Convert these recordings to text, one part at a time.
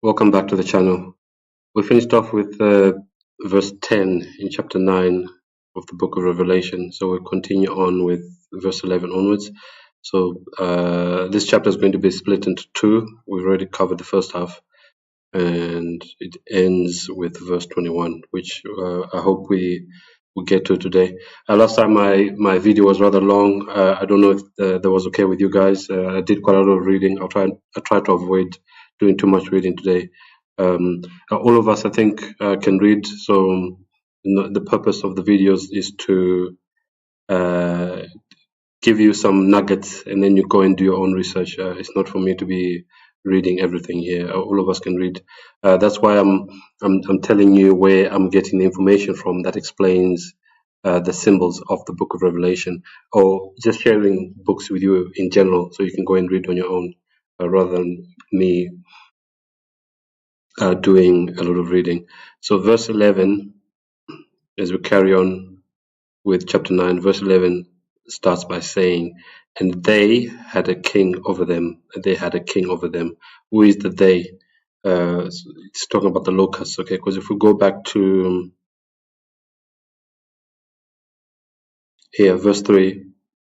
Welcome back to the channel. We finished off with verse 10 in chapter 9 of the book of Revelation. So we'll continue on with verse 11 onwards. So this chapter is going to be split into two. We've already covered the first half, and it ends with verse 21, which I hope we will get to today. Last time my video was rather long. I don't know if that was okay with you guys. I did quite a lot of reading. I try to avoid doing too much reading today. All of us, I think, can read. So the purpose of the videos is to give you some nuggets, and then you go and do your own research. It's not for me to be reading everything here. All of us can read. That's why I'm telling you where I'm getting the information from that explains the symbols of the book of Revelation, or just sharing books with you in general, so you can go and read on your own, rather than me doing a lot of reading. So verse 11, as we carry on with chapter 9, verse 11 starts by saying, and they had a king over them. They had a king over them. Who is the they? It's talking about the locusts, okay? Because if we go back to here, verse 3,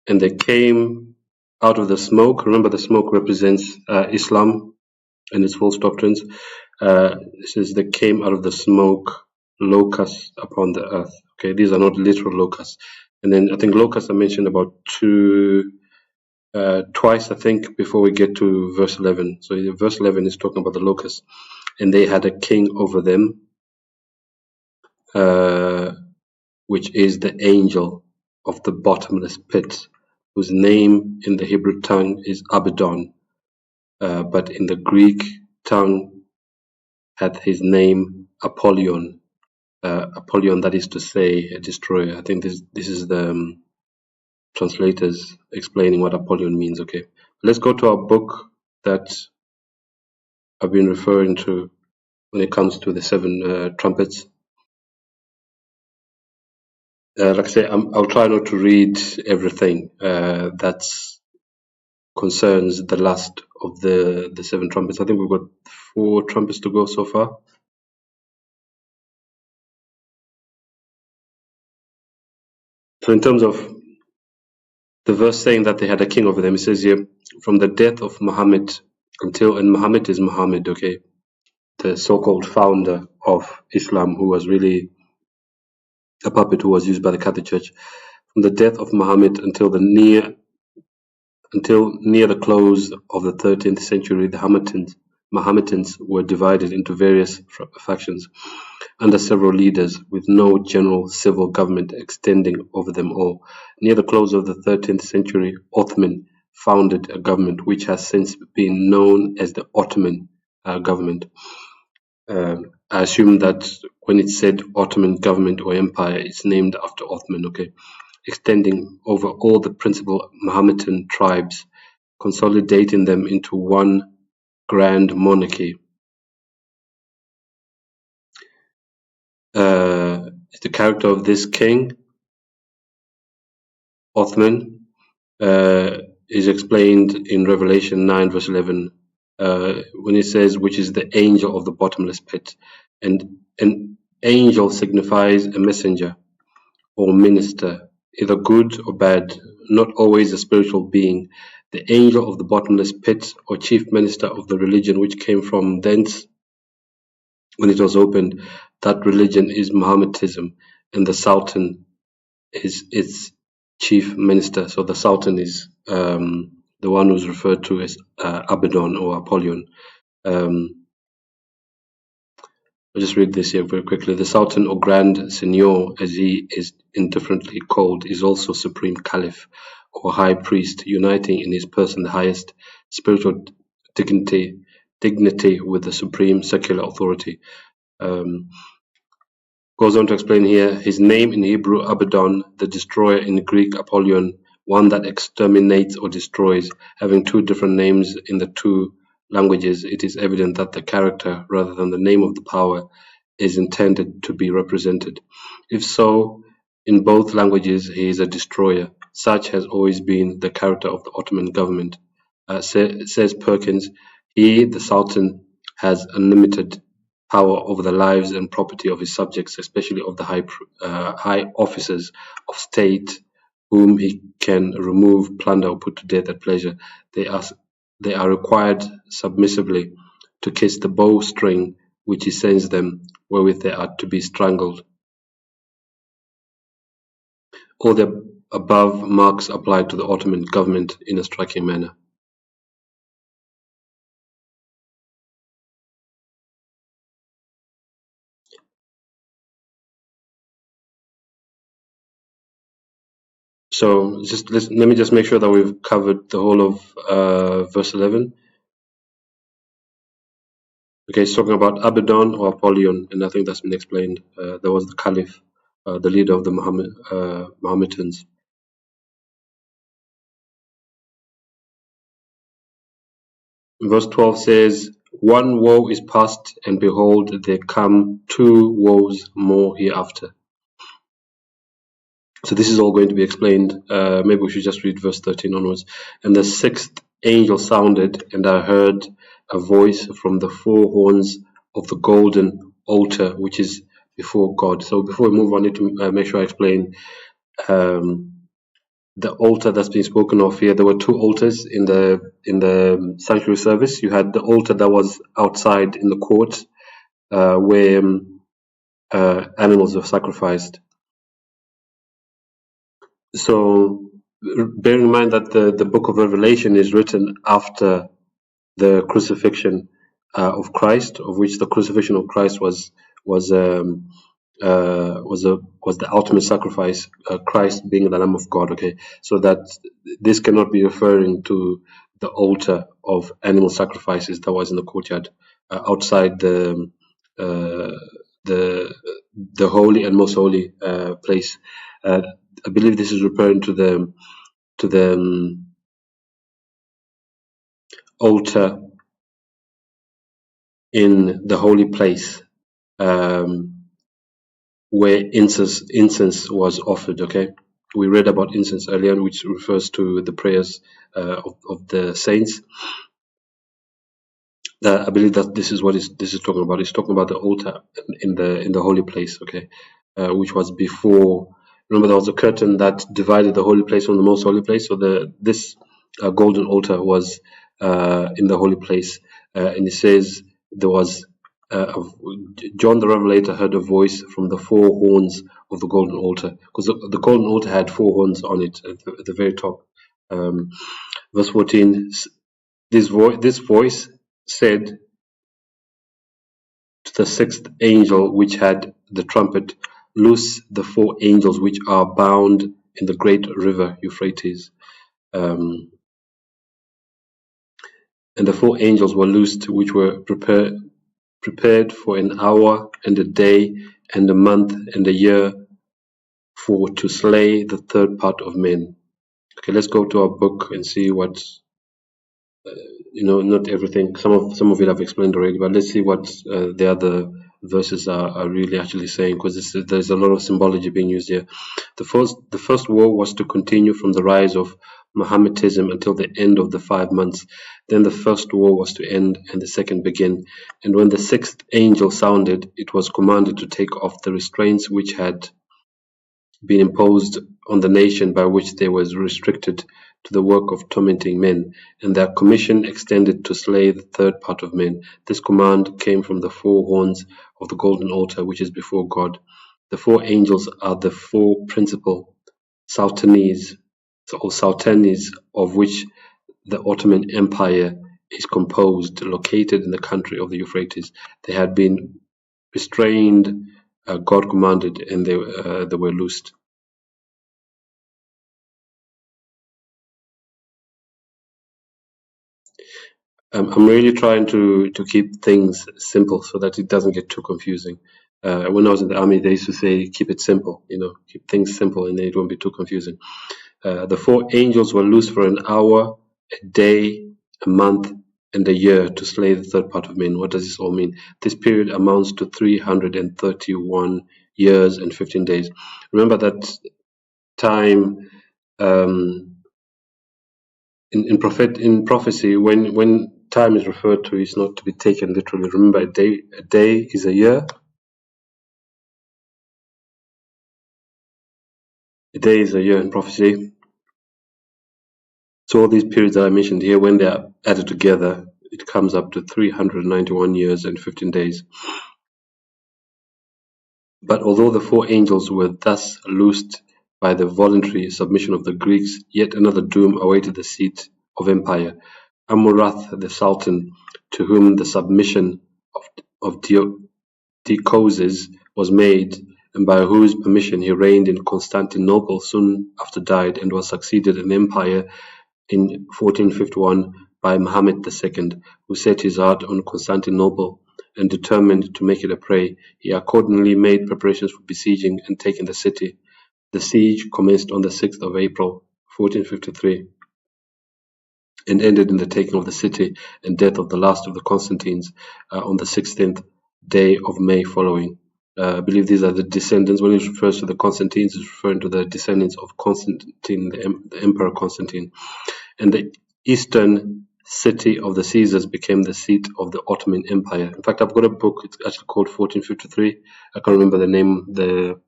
and they came out of the smoke. Remember, the smoke represents Islam and its false doctrines. It says they came out of the smoke, locusts upon the earth. Okay, these are not literal locusts. And then I think locusts are mentioned about twice, I think, before we get to verse 11. So verse 11 is talking about the locusts. And they had a king over them, which is the angel of the bottomless pit, whose name in the Hebrew tongue is Abaddon, but in the Greek tongue hath his name Apollyon. Apollyon, that is to say, a destroyer. I think this is the translators explaining what Apollyon means. Okay, let's go to our book that I've been referring to when it comes to the seven trumpets. Like I say, I'll try not to read everything that concerns the last of the seven trumpets. I think we've got 4 trumpets to go so far. So in terms of the verse saying that they had a king over them, it says here, from the death of Muhammad until, and Muhammad is Muhammad, okay, the so-called founder of Islam, who was really a puppet who was used by the Catholic Church. From the death of Muhammad until near the close of the 13th century, the Mohammedans were divided into various factions under several leaders, with no general civil government extending over them all. Near the close of the 13th century, Othman founded a government which has since been known as the Ottoman government. I assume that when it said Ottoman government or empire, it's named after Othman, okay, extending over all the principal Mohammedan tribes, consolidating them into one grand monarchy. The character of this king, Othman, is explained in Revelation 9 verse 11 when it says, which is the angel of the bottomless pit. And an angel signifies a messenger or minister, either good or bad, not always a spiritual being. The angel of the bottomless pit, or chief minister of the religion which came from thence when it was opened, that religion is Mohammedanism, and the Sultan is its chief minister. So the Sultan is the one who's referred to as Abaddon or Apollyon. I'll just read this here very quickly. The Sultan or Grand Signor, as he is indifferently called, is also Supreme Caliph or High Priest, uniting in his person the highest spiritual dignity with the supreme secular authority. Goes on to explain here, his name in Hebrew, Abaddon, the destroyer in Greek, Apollyon, one that exterminates or destroys. Having 2 different names in the 2 languages, it is evident that the character, rather than the name of the power, is intended to be represented. If so, in both languages, he is a destroyer. Such has always been the character of the Ottoman government. Says Perkins, he, the Sultan, has unlimited power over the lives and property of his subjects, especially of the high officers of state, whom he can remove, plunder, or put to death at pleasure. They are required submissively to kiss the bowstring which he sends them, wherewith they are to be strangled. All the above marks apply to the Ottoman government in a striking manner. So let me just make sure that we've covered the whole of verse 11. Okay, it's talking about Abaddon or Apollyon, and I think that's been explained. There was the Caliph, the leader of the Mohammedans. Verse 12 says, "One woe is past, and behold, there come two woes more hereafter." So this is all going to be explained. Maybe we should just read verse 13 onwards. "And the sixth angel sounded, and I heard a voice from the four horns of the golden altar, which is before God." So before we move on, I need to make sure I explain the altar that's being spoken of here. There were two altars in the sanctuary service. You had the altar that was outside in the court, where animals were sacrificed. So bearing in mind that the book of Revelation is written after the crucifixion of Christ, of which the crucifixion of Christ was the ultimate sacrifice, Christ being the Lamb of God. Okay, so that this cannot be referring to the altar of animal sacrifices that was in the courtyard outside the holy and most holy place. I believe this is referring to the altar in the holy place, where incense was offered. Okay, we read about incense earlier, which refers to the prayers of the saints. I believe that this is what this is talking about. It's talking about the altar in the holy place. Okay, which was before. Remember, there was a curtain that divided the holy place from the most holy place. So this golden altar was in the holy place, and it says there was John the Revelator heard a voice from the four horns of the golden altar, because the golden altar had four horns on it at the very top. Verse 14, this voice said to the sixth angel which had the trumpet, "Loose the four angels which are bound in the great river Euphrates." And the four angels were loosed, which were prepared for an hour and a day and a month and a year, for to slay the third part of men. Okay, let's go to our book and see what not everything. Some of it I've explained already, but let's see what the other verses are really actually saying, because there's a lot of symbology being used here. The first war was to continue from the rise of Mohammedanism until the end of the 5 months. Then the first war was to end and the second begin. And when the sixth angel sounded, it was commanded to take off the restraints which had been imposed on the nation, by which they was restricted to the work of tormenting men, and their commission extended to slay the third part of men. This command came from the four horns of the golden altar, which is before God. The four angels are the four principal sultanies, of which the Ottoman Empire is composed, located in the country of the Euphrates. They had been restrained, God commanded, and they were loosed. I'm really trying to keep things simple so that it doesn't get too confusing. When I was in the army, they used to say, keep it simple, keep things simple, and then it won't be too confusing. The four angels were loosed for an hour, a day, a month, and a year to slay the third part of men. What does this all mean? This period amounts to 331 years and 15 days. Remember that time in prophecy, when time is referred to is not to be taken literally. Remember, a day is a year. A day is a year in prophecy. So all these periods that I mentioned here, when they are added together, it comes up to 391 years and 15 days. But although the four angels were thus loosed by the voluntary submission of the Greeks, yet another doom awaited the seat of empire. Amurath the Sultan, to whom the submission of Decoces was made, and by whose permission he reigned in Constantinople, soon after died, and was succeeded in empire in 1451 by Muhammad II, who set his heart on Constantinople and determined to make it a prey. He accordingly made preparations for besieging and taking the city. The siege commenced on the 6th of April, 1453, and ended in the taking of the city and death of the last of the Constantines on the 16th day of May following. I believe these are the descendants. When it refers to the Constantines, it's referring to the descendants of Constantine, the Emperor Constantine. And the eastern city of the Caesars became the seat of the Ottoman Empire. In fact, I've got a book. It's actually called 1453. I can't remember the name, the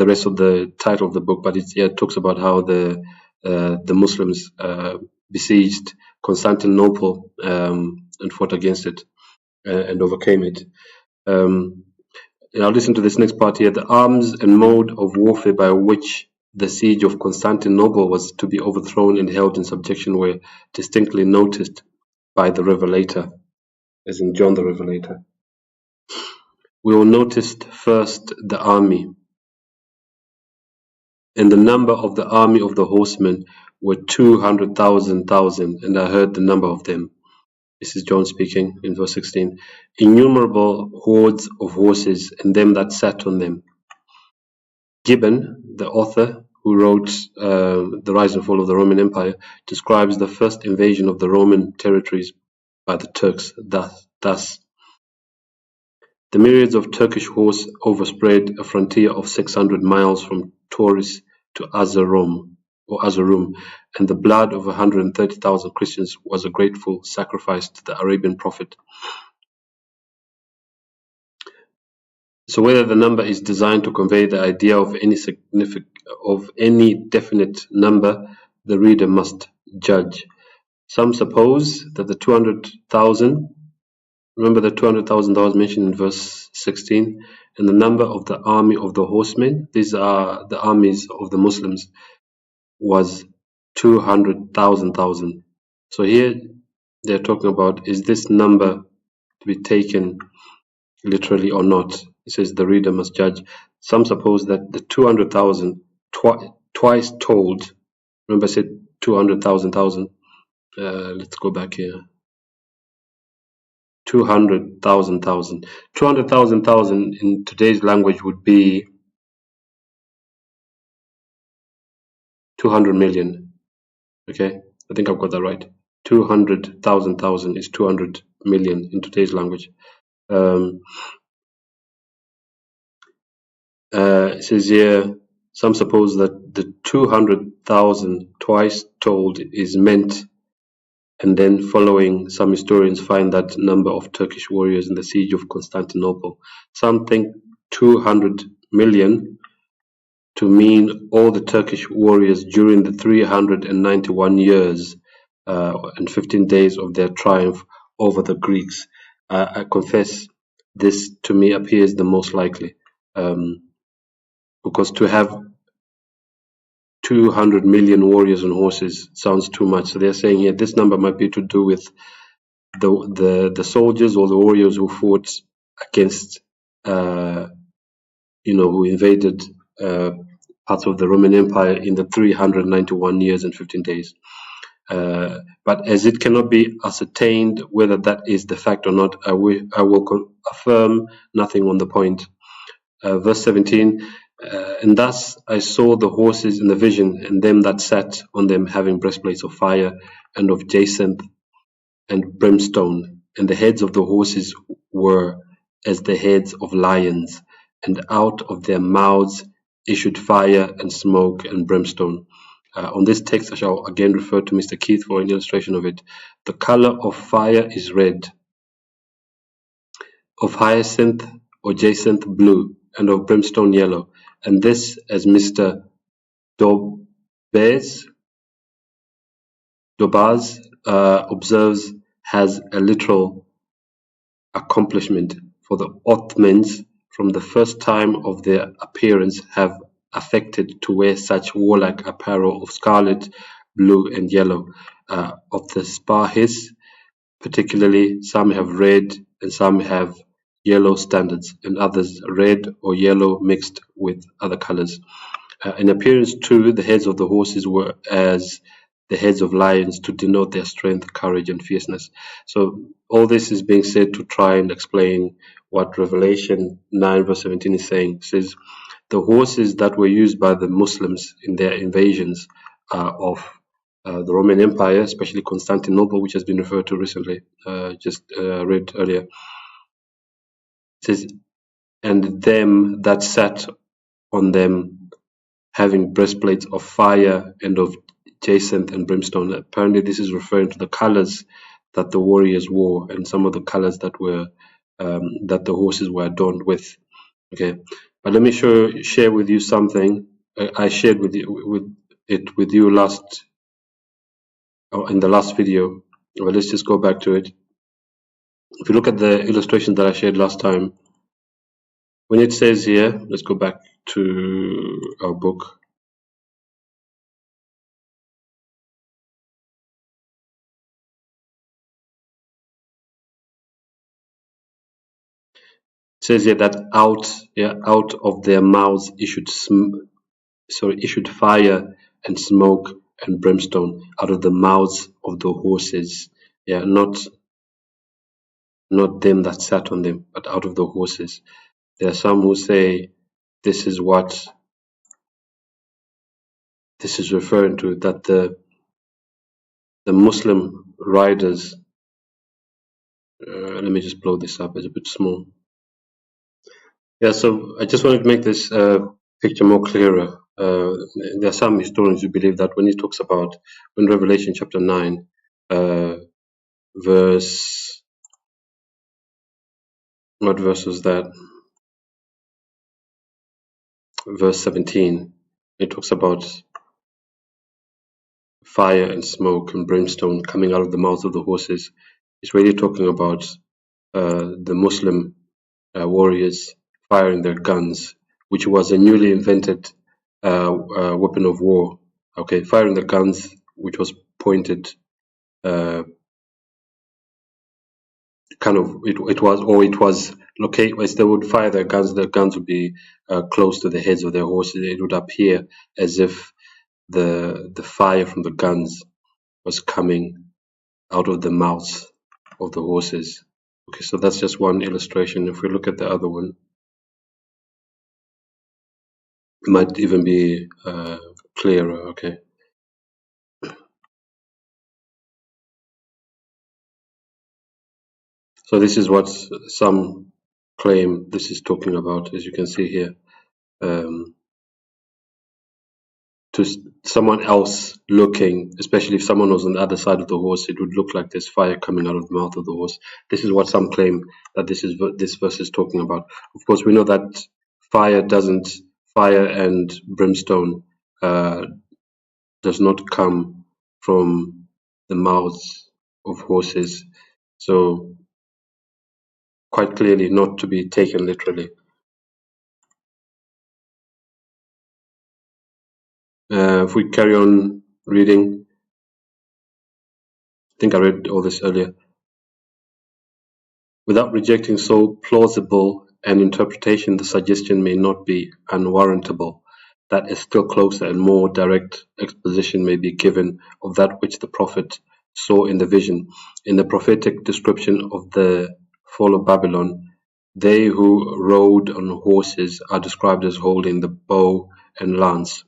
rest of the title of the book, but it talks about how the Muslims besieged Constantinople and fought against it and overcame it. Now listen to this next part here. The arms and mode of warfare by which the siege of Constantinople was to be overthrown and held in subjection were distinctly noticed by the Revelator, as in John the Revelator. We will notice first the army. And the number of the army of the horsemen were 200,000, and I heard the number of them. This is John speaking in verse 16. Innumerable hordes of horses and them that sat on them. Gibbon, the author who wrote The Rise and Fall of the Roman Empire, describes the first invasion of the Roman territories by the Turks thus. The myriads of Turkish horse overspread a frontier of 600 miles from Tauris to Azarum, and the blood of 130,000 Christians was a grateful sacrifice to the Arabian prophet. So whether the number is designed to convey the idea of any definite number, the reader must judge. Some suppose that the 200,000, remember the 200,000 that was mentioned in verse 16, and the number of the army of the horsemen, these are the armies of the Muslims, was 200,000. So here they're talking about, is this number to be taken literally or not? It says the reader must judge. Some suppose that the 200,000 twice told, remember I said 200,000. Let's go back here. 200,000. 200,000 in today's language would be 200 million. Okay, I think I've got that right. 200,000 is 200 million in today's language. It says here, some suppose that the 200,000 twice told is meant, and then following, some historians find that number of Turkish warriors in the siege of Constantinople. Some think 200 million to mean all the Turkish warriors during the 391 years and 15 days of their triumph over the Greeks. I confess this to me appears the most likely, because to have 200 million warriors on horses sounds too much. So they're saying here this number might be to do with the soldiers or the warriors who fought against, who invaded parts of the Roman Empire in the 391 years and 15 days. But as it cannot be ascertained whether that is the fact or not, I will affirm nothing on the point. Verse 17, and thus I saw the horses in the vision, and them that sat on them having breastplates of fire and of jacinth and brimstone, and the heads of the horses were as the heads of lions, and out of their mouths issued fire and smoke and brimstone. On this text, I shall again refer to Mr. Keith for an illustration of it. The color of fire is red, of hyacinth or jacinth blue, and of brimstone yellow. And this, as Mr. Dobaz observes, has a literal accomplishment, for the Ottomans, from the first time of their appearance, have affected to wear such warlike apparel of scarlet, blue, and yellow. Of the Spahis, particularly, some have red and some have yellow standards, and others red or yellow mixed with other colors. In appearance, too, the heads of the horses were as the heads of lions, to denote their strength, courage, and fierceness. So all this is being said to try and explain what Revelation 9 verse 17 is saying. It says, the horses that were used by the Muslims in their invasions of the Roman Empire, especially Constantinople, which has been referred to recently, just read earlier. It says, and them that sat on them, having breastplates of fire and of jacinth and brimstone. Apparently, this is referring to the colors that the warriors wore and some of the colors that were that the horses were adorned with. Okay, but let me share with you something I shared with you last in the last video. Well, let's just go back to it. If you look at the illustration that I shared last time, when it says here, let's go back to our book. It says here that out of their mouths issued fire and smoke and brimstone out of the mouths of the horses. Yeah, not them that sat on them, but out of the horses. There are some who say this is what this is referring to, that the Muslim riders. Let me just blow this up. It's a bit small. Yeah, so I just wanted to make this picture more clearer. There are some historians who believe that when he talks about, in Revelation chapter 9, verse, what verse was that? Verse 17, it talks about fire and smoke and brimstone coming out of the mouths of the horses. It's really talking about the Muslim warriors firing their guns, which was a newly invented weapon of war. Okay, firing the guns, which was pointed, kind of, it was located, as they would fire their guns would be close to the heads of their horses. It would appear as if the fire from the guns was coming out of the mouths of the horses. Okay, so that's just one illustration. If we look at the other one, it might even be clearer. Okay. So this is what some claim this is talking about, as you can see here. To someone else looking, especially if someone was on the other side of the horse, it would look like there's fire coming out of the mouth of the horse. This is what some claim that this verse is talking about. Of course, we know that fire and brimstone does not come from the mouths of horses, so quite clearly not to be taken literally. If we carry on reading, I think I read all this earlier. Without rejecting so plausible an interpretation, the suggestion may not be unwarrantable that a still closer and more direct exposition may be given of that which the prophet saw in the vision. In the prophetic description of the fall of Babylon, they who rode on horses are described as holding the bow and lance,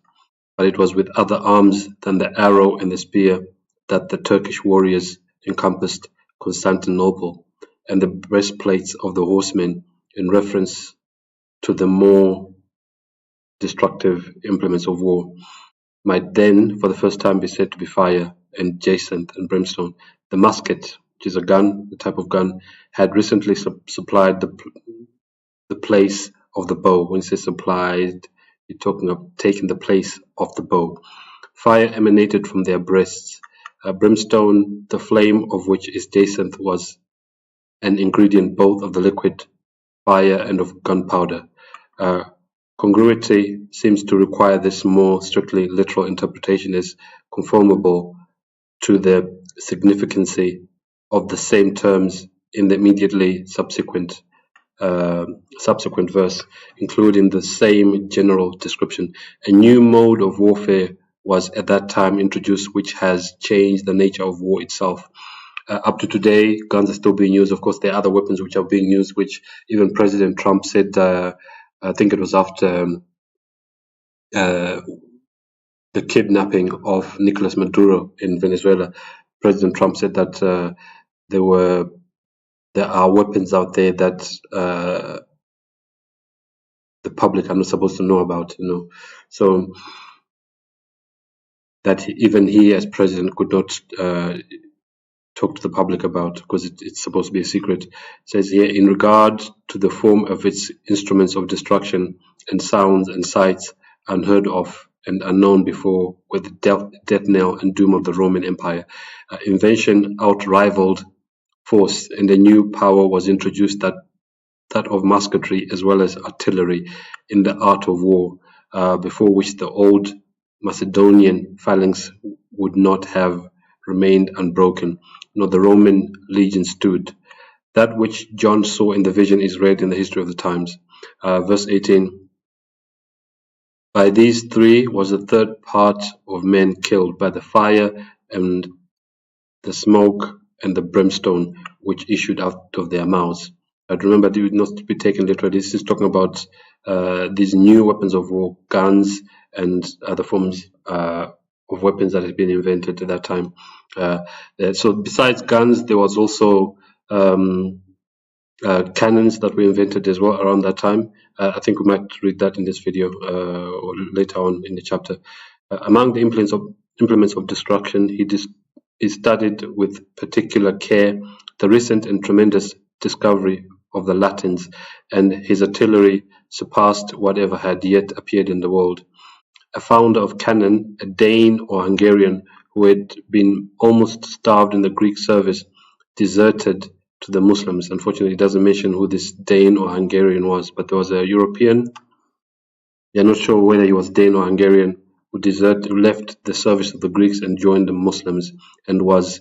but it was with other arms than the arrow and the spear that the Turkish warriors encompassed Constantinople, and the breastplates of the horsemen in reference to the more destructive implements of war. might then, for the first time, be said to be fire and jacinth and brimstone. The musket, which is a gun, the type of gun, had recently supplied the place of the bow. When it says supplied, you're talking of taking the place of the bow. Fire emanated from their breasts. Brimstone, the flame of which is jacinth, was an ingredient both of the liquid fire and of gunpowder. Congruity seems to require this more strictly literal interpretation is conformable to the significancy of the same terms in the immediately subsequent verse, including the same general description. A new mode of warfare was at that time introduced, which has changed the nature of war itself. Up to today, guns are still being used. Of course, there are other weapons which are being used, which even President Trump said, I think it was after the kidnapping of Nicolas Maduro in Venezuela. President Trump said that there are weapons out there that the public are not supposed to know about, so that even he as president could not talk to the public about, because it's supposed to be a secret. It says here, in regard to the form of its instruments of destruction and sounds and sights unheard of and unknown before, were the death knell and doom of the Roman Empire. Invention outrivaled force, and a new power was introduced, that of musketry as well as artillery in the art of war, before which the old Macedonian phalanx would not have remained unbroken, nor the Roman legion stood. That which John saw in the vision is read in the history of the times. Verse 18, by these three was the third part of men killed, by the fire and the smoke and the brimstone which issued out of their mouths. But remember, they would not be taken literally. This is talking about these new weapons of war, guns and other forms of weapons that had been invented at that time. So besides guns, there was also cannons that were invented as well around that time. I think we might read that in this video or later on in the chapter. Among the implements of destruction, he studied with particular care the recent and tremendous discovery of the Latins, and his artillery surpassed whatever had yet appeared in the world. A founder of cannon, a Dane or Hungarian who had been almost starved in the Greek service, deserted to the Muslims. Unfortunately, it doesn't mention who this Dane or Hungarian was, but there was a European. They're not sure whether he was Dane or Hungarian, who left the service of the Greeks and joined the Muslims, and was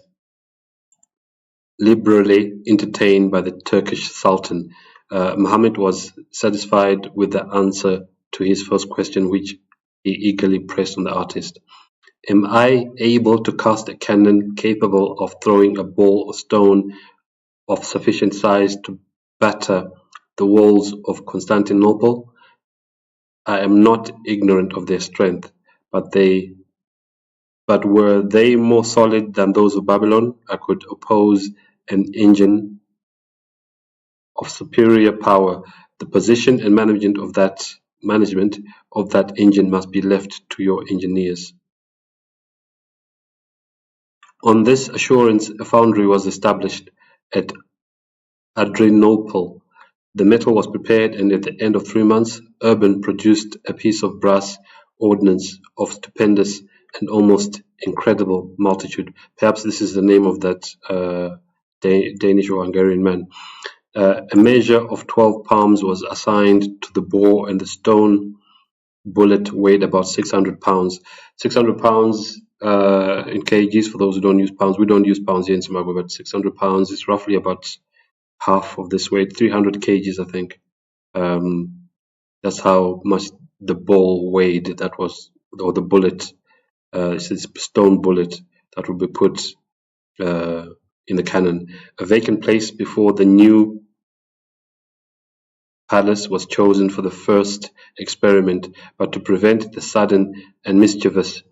liberally entertained by the Turkish Sultan. Muhammad was satisfied with the answer to his first question, which he eagerly pressed on the artist. Am I able to cast a cannon capable of throwing a ball or stone of sufficient size to batter the walls of Constantinople? I am not ignorant of their strength, but were they more solid than those of Babylon, I could oppose an engine of superior power. The position and management of that engine must be left to your engineers. On this assurance, a foundry was established at Adrianople. The metal was prepared, and at the end of 3 months, Urban produced a piece of brass ordnance of stupendous and almost incredible multitude. Perhaps this is the name of that Danish or Hungarian man. A measure of 12 palms was assigned to the bore, and the stone bullet weighed about 600 pounds. 600 pounds in kgs, for those who don't use pounds. We don't use pounds here in Zimbabwe, but 600 pounds is roughly about half of this weight, 300 kgs, I think. That's how much the ball weighed. That was, or the bullet, it's a stone bullet that would be put in the cannon. A vacant place before the new palace was chosen for the first experiment, but to prevent the sudden and mischievous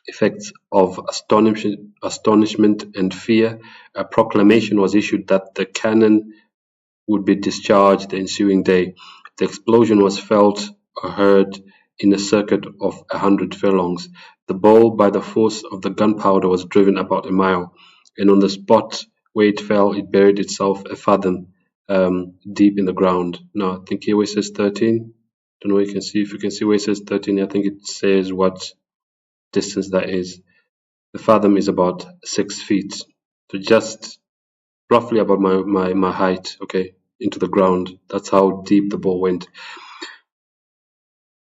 effects of astonishment and fear, a proclamation was issued that the cannon would be discharged the ensuing day. The explosion was felt or heard in a circuit of 100 furlongs. The ball, by the force of the gunpowder, was driven about a mile, and on the spot where it fell, it buried itself a fathom deep in the ground. Now, I think here where it says 13. Don't know if you can see where it says 13. I think it says what distance that is. The fathom is about 6 feet. So just roughly about my height, okay, into the ground. That's how deep the ball went.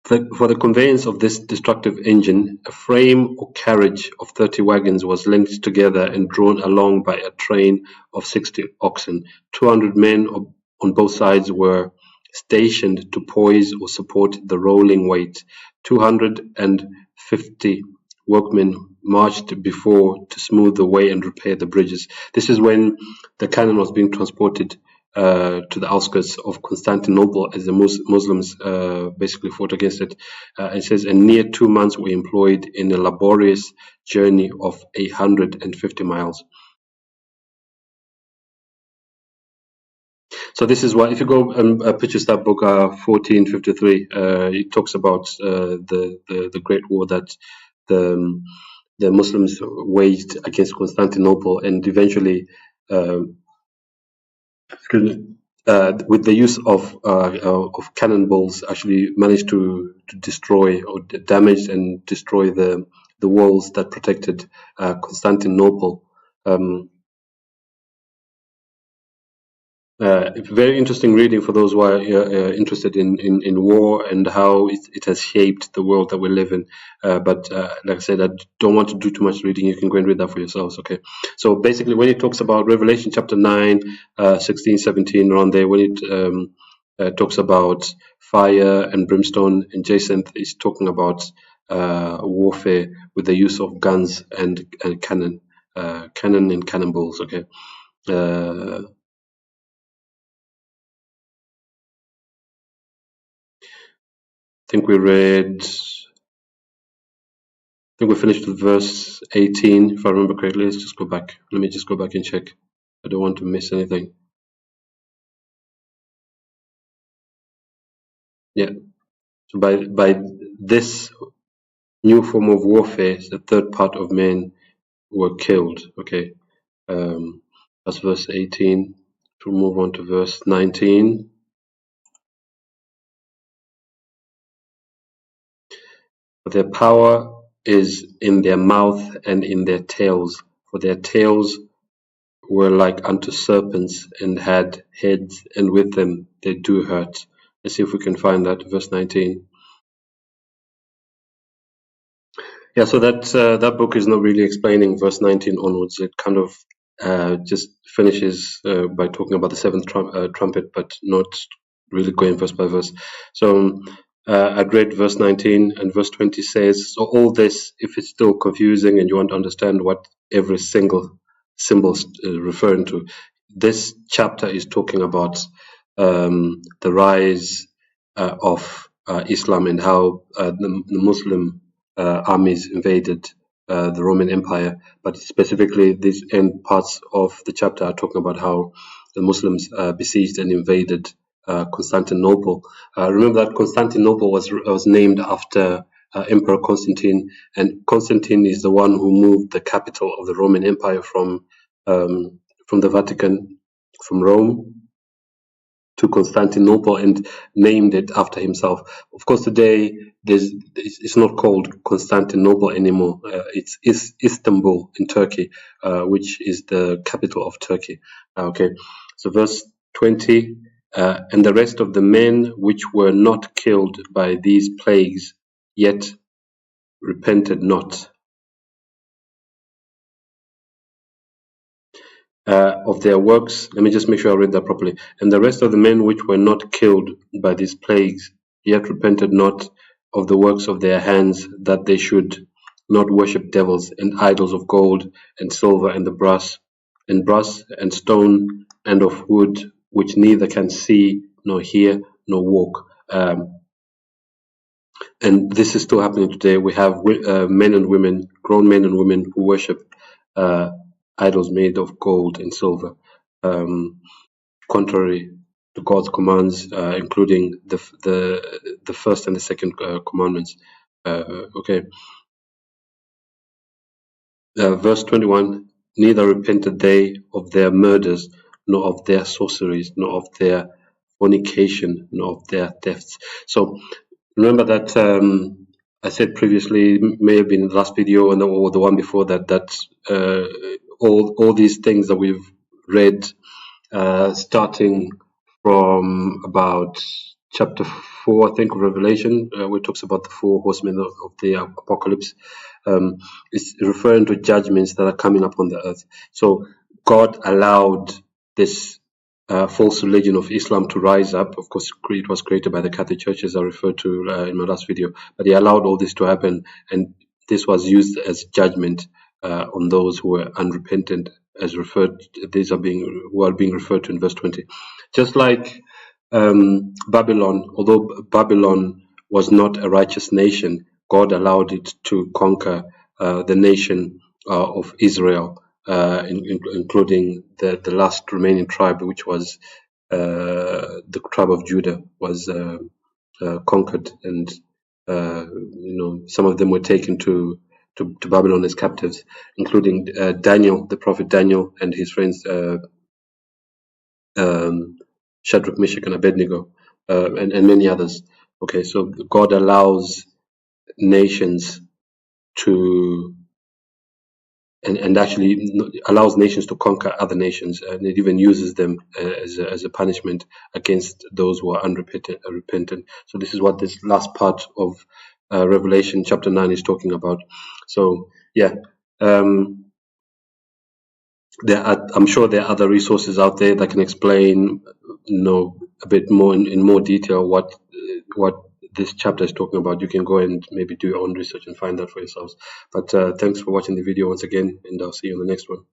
For the conveyance of this destructive engine, a frame or carriage of 30 wagons was linked together and drawn along by a train of 60 oxen. 200 men on both sides were stationed to poise or support the rolling weight. 250 workmen marched before to smooth the way and repair the bridges. This is when the cannon was being transported to the outskirts of Constantinople as the Muslims basically fought against it. It says, and near 2 months were employed in a laborious journey of 850 miles. So this is why, if you go and purchase that book, 1453, it talks about the Great War that the Muslims waged against Constantinople, and eventually, with the use of cannonballs, actually managed to destroy or damage and destroy the walls that protected Constantinople. Very interesting reading for those who are interested in war and how it has shaped the world that we live in. But like I said, I don't want to do too much reading. You can go and read that for yourselves. Okay. So basically, when it talks about Revelation chapter 9, 16, 17, around there, when it talks about fire and brimstone, and Jason is talking about warfare with the use of guns and cannon and cannonballs. Okay. I think we finished with verse 18, if I remember correctly. Let's just go back. Let me just go back and check. I don't want to miss anything. Yeah. So by this new form of warfare, the third part of men were killed. Okay. That's verse 18. We'll move on to verse 19. For their power is in their mouth and in their tails, for their tails were like unto serpents and had heads, and with them they do hurt. Let's see if we can find that, verse 19. Yeah, so that book is not really explaining verse 19 onwards. It kind of just finishes by talking about the seventh trumpet, but not really going verse by verse. So I'd read verse 19, and verse 20 says, so all this, if it's still confusing and you want to understand what every single symbol is referring to, this chapter is talking about the rise of Islam and how the Muslim armies invaded the Roman Empire. But specifically, these end parts of the chapter are talking about how the Muslims besieged and invaded Constantinople. Remember that Constantinople was named after Emperor Constantine, and Constantine is the one who moved the capital of the Roman Empire from the Vatican, from Rome, to Constantinople, and named it after himself. Of course, today it's not called Constantinople anymore. It's Istanbul in Turkey, which is the capital of Turkey. Okay, so verse 20, and the rest of the men which were not killed by these plagues, yet repented not of their works. Let me just make sure I read that properly. And the rest of the men which were not killed by these plagues, yet repented not of the works of their hands, that they should not worship devils and idols of gold and silver and brass and stone and of wood, which neither can see nor hear nor walk. And this is still happening today. We have men and women, grown men and women, who worship idols made of gold and silver, contrary to God's commands, including the first and the second commandments. Okay. Verse 21, neither repented they of their murders, nor of their sorceries, nor of their fornication, nor of their thefts. So remember that I said previously, may have been in the last video or the one before that, that all these things that we've read, starting from about chapter 4, I think, of Revelation, where it talks about the four horsemen of the apocalypse, is referring to judgments that are coming upon the earth. So God allowed this false religion of Islam to rise up. Of course, it was created by the Catholic Church, as I referred to in my last video, but He allowed all this to happen, and this was used as judgment on those who were unrepentant, as referred. These are being referred to in verse 20. Just like Babylon, although Babylon was not a righteous nation, God allowed it to conquer the nation of Israel, including the last remaining tribe, which was the tribe of Judah, was conquered, and some of them were taken to Babylon as captives, including Daniel, the prophet Daniel, and his friends Shadrach, Meshach, and Abednego, and many others. Okay, so God allows nations to and actually allows nations to conquer other nations, and it even uses them as a punishment against those who are unrepentant. So this is what this last part of Revelation chapter 9 is talking about. So yeah, I'm sure there are other resources out there that can explain, a bit more in more detail what this chapter is talking about. You can go and maybe do your own research and find that for yourselves. But thanks for watching the video once again, and I'll see you in the next one.